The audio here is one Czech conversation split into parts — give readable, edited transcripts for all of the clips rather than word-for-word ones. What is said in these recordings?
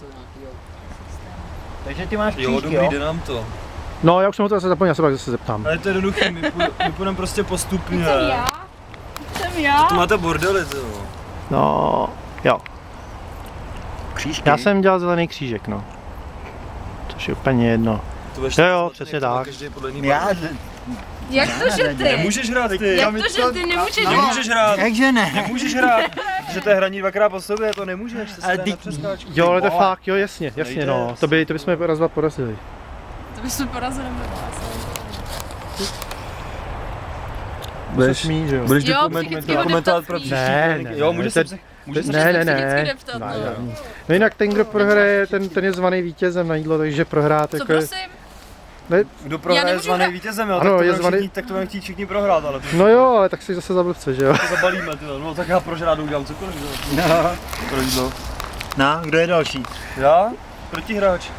něco nějakého. Takže ty máš Jo, křížky, dobrý, jo? jde nám to. No, já už jsem ho to zase zapomněl, já se pak zase zeptám. Ale to je jednoduché, my půjdeme prostě postupně. Jsem já. To máte bordely, to jo. No, jo. Křížky? Já jsem dělal zelený křížek, no. Což je úplně jedno. To budeš Jo, zmatený, přesně jak to má tak. každý podle jiný Já... barvy. Jak to, že ty? Nemůžeš hrát ty. Jak to, že ty nemůžeš Nemůžeš hrát. Jakže ne? Nemůžeš hrát. Protože to je hraní dvakrát po sobě, to nemůžeš. To se Ale dá ty- na přeskáčku. Jo, ale to je fakt, jo, jasně, jasně, Nejde. no. To bychom raz dva porazili. To bychom porazili nebo vás. Budeš mít, že jo? Budeš Jo, dokumentovat psychicky dokumentovat ho pro neptá příští Ne, tréninky. ne, Jo, ne, můžeš to- se můžeš se Ne, ne, psychicky ne. neptat, no. No jinak ten, kdo prohraje, ten je zvaný vítězem na jídlo, takže prohrát Co jako je... prosím? Ne, Kdo Já prohraje nemůžu zvaný hrát. vítězem, jo, Ano, tak, je to zvaný- všichni, tak to budeme chtít všichni prohrát, ale no jo, ale tak si zase za blbce, že jo? to zabalíme, ty jo. No tak já pro žrádu udělám cokoliv, jo. No. Pro jídlo. No, kdo je další? Já? Protihráč.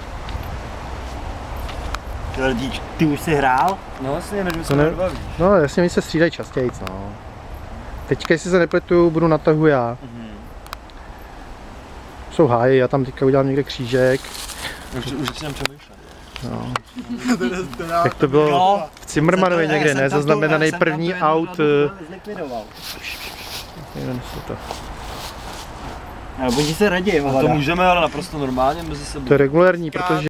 Ty už jsi hrál? No jasně, než mi To se ne- nebaví. No jasně, oni se střídají častěji, no. Teďka, jestli se nepletu, budu na tahu já. Jsou háji, já tam teďka udělám někde křížek. Už začínám přemýšlet. No. Jak to bylo No. v Cimrmanovi někde, ne? Zaznamenaný první aut. Zlikvidoval. Nevím, jestli to. Ale oni se raději, To můžeme, ale naprosto normálně mezi sebou. To je regulérní, protože